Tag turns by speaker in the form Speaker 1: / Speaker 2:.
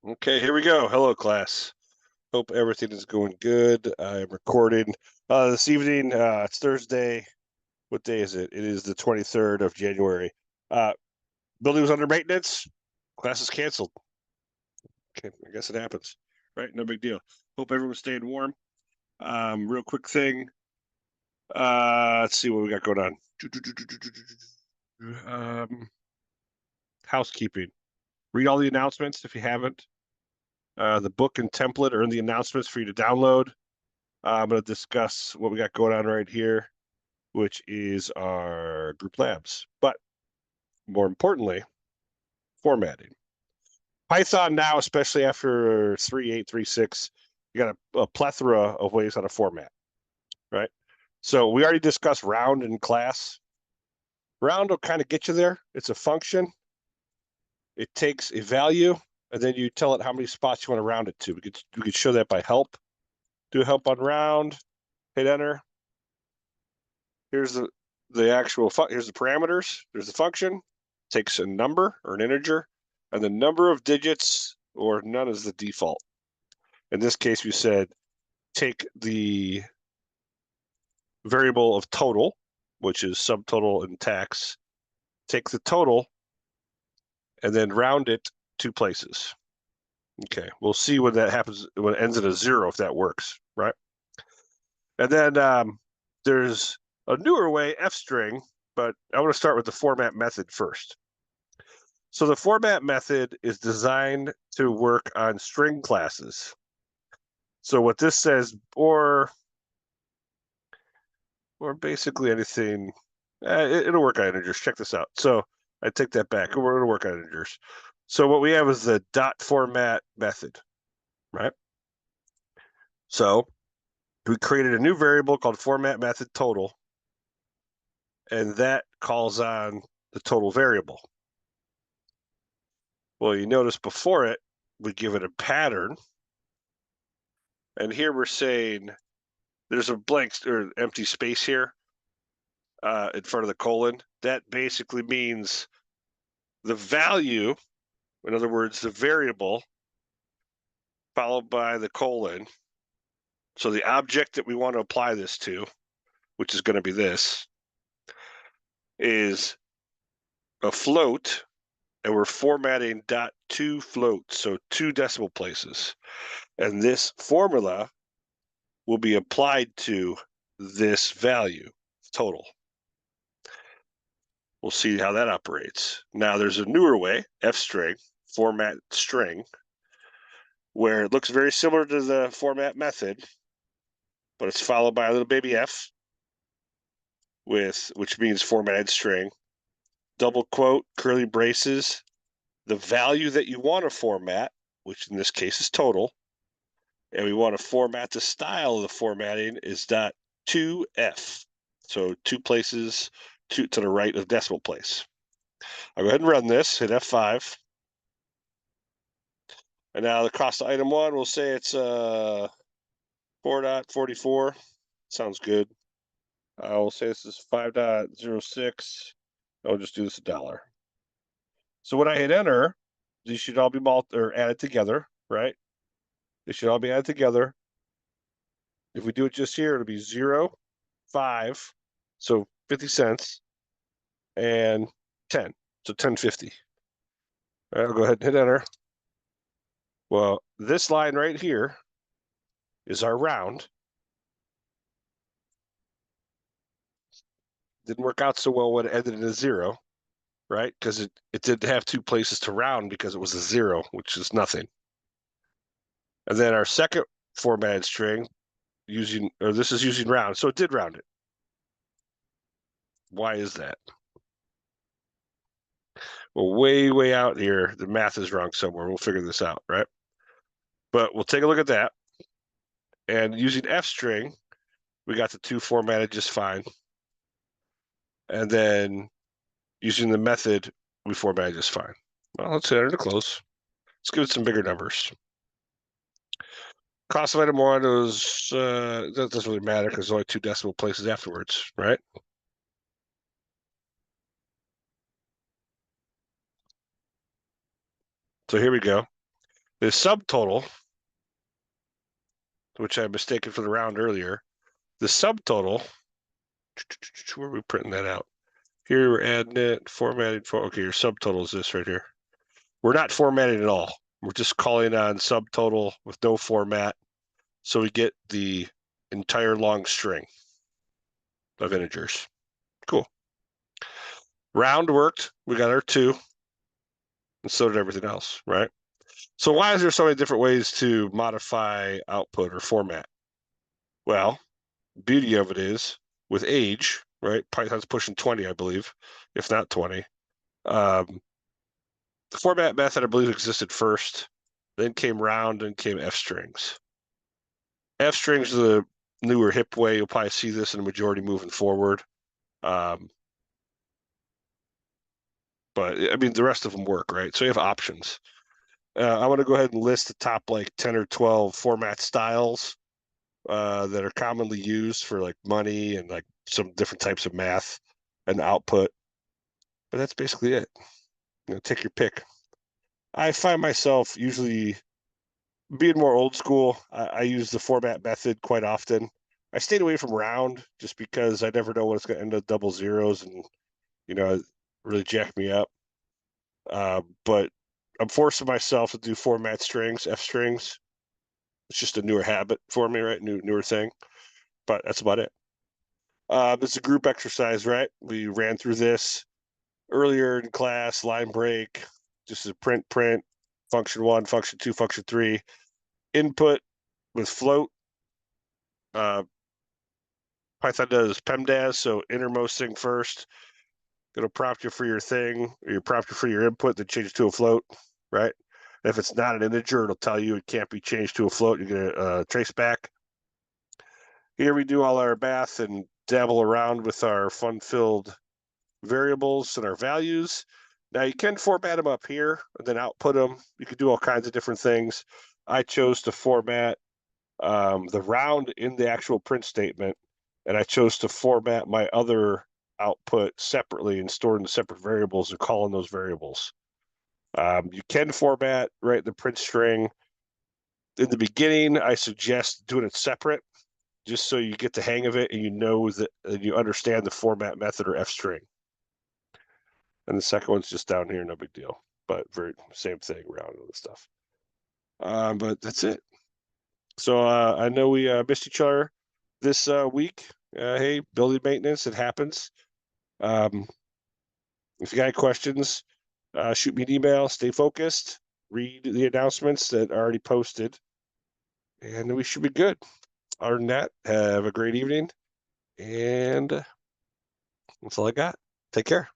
Speaker 1: Okay, here we go. Hello, class. Hope everything is going good. I am recording this evening. It's Thursday. What day is it? It is the 23rd of January. Building was under maintenance. Class is canceled. Okay, I guess it happens. Right? No big deal. Hope everyone's staying warm. Real quick thing. Let's see what we got going on. Housekeeping. Read all the announcements if you haven't. The book and template are in the announcements for you to download. I'm going to discuss what we got going on right here, which is our group labs. But more importantly, formatting. Python now, especially after 3.8, 3.6, you got a plethora of ways how to format, right? So we already discussed round in class. Round will kind of get you there. It's a function. It takes a value, and then you tell it how many spots you want to round it to. We could show that by help. Do help on round, hit enter. Here's the actual, here's the parameters. There's the function, takes a number or an integer, and the number of digits or none is the default. In this case, we said take the variable of total, which is subtotal and tax, take the total, and then round it 2 places. Okay, we'll see when that happens, when it ends in a 0, if that works, right? And then there's a newer way, f-string, but I want to start with the format method first. So the format method is designed to work on string classes. So what this says, or basically anything, it'll work on integers. Check this out. So I take that back. We're going to work on integers. So what we have is the dot format method, right? So we created a new variable called format method total, and that calls on the total variable. Well, you notice before it, we give it a pattern. And here we're saying there's a blank or empty space here in front of the colon. That basically means the value, in other words, the variable, followed by the colon. So the object that we want to apply this to, which is going to be this, is a float, and we're formatting .2 float, so 2 decimal places. And this formula will be applied to this value, total. We'll see how that operates. Now there's a newer way, f-string, format string, where it looks very similar to the format method, but it's followed by a little baby f, which means formatted string, double quote, curly braces, the value that you want to format, which in this case is total, and we want to format the style of the formatting is .2f, so 2 places to the right of the decimal place. I'll go ahead and run this, hit F5. And now the cost of item 1, we'll say it's 4.44. Sounds good. I'll say this is 5.06. I'll just do this $1. So when I hit enter, these should all be added together, right? They should all be added together. If we do it just here, it'll be 0, 5, so 50 cents, and 10, so 10.50. All right, I'll go ahead and hit enter. Well, this line right here is our round. Didn't work out so well when it ended in a 0, right? Because it didn't have 2 places to round because it was a 0, which is nothing. And then our second formatted string this is using round, so it did round it. Why is that? Well, way out here, the math is wrong somewhere. We'll figure this out, right? But we'll take a look at that. And using f-string, we got the 2 formatted just fine. And then using the method, we formatted just fine. Well, let's hit enter to close. Let's give it some bigger numbers. Cost of item 1 was, that doesn't really matter because there's only 2 decimal places afterwards, right? So here we go. The subtotal, which I mistaken for the round earlier, the subtotal, where are we printing that out? Here we're adding it, formatting for, okay, your subtotal is this right here. We're not formatting at all. We're just calling on subtotal with no format. So we get the entire long string of integers. Cool. Round worked. We got our 2. And so did everything else, right? So why is there so many different ways to modify output or format? Well, beauty of it is with age, right? Python's pushing 20, I believe, if not 20. The format method, I believe, existed first. Then came round, and came f strings. F strings is a newer hip way. You'll probably see this in the majority moving forward. But I mean, the rest of them work, right? So you have options. I want to go ahead and list the top like 10 or 12 format styles that are commonly used for like money and like some different types of math and output. But that's basically it. Take your pick. I find myself usually being more old school. I use the format method quite often. I stayed away from round just because I never know when it's going to end up double zeros and, really jack me up. But I'm forcing myself to do format strings, F strings. It's just a newer habit for me, right? Newer thing. But that's about it. This is a group exercise, right? We ran through this earlier in class, line break, just a print, function 1, function 2, function 3, input with float. Python does PEMDAS, so innermost thing first. It'll prompt you for your thing, or you prompt you for your input, then change it to a float, right? And if it's not an integer, it'll tell you it can't be changed to a float. You're going to trace back. Here we do all our math and dabble around with our fun-filled variables and our values. Now you can format them up here and then output them. You could do all kinds of different things. I chose to format the round in the actual print statement, and I chose to format my other output separately and store in the separate variables and call in those variables. You can format, right, the print string. In the beginning, I suggest doing it separate, just so you get the hang of it and you know that you understand the format method or F string. And the second one's just down here, no big deal. But very same thing, round and stuff. But that's it. So I know we missed each other this week. Hey, building maintenance, it happens. If you got any questions, shoot me an email. Stay focused. Read the announcements that are already posted, and we should be good. Other than that, have a great evening, and that's all I got. Take care.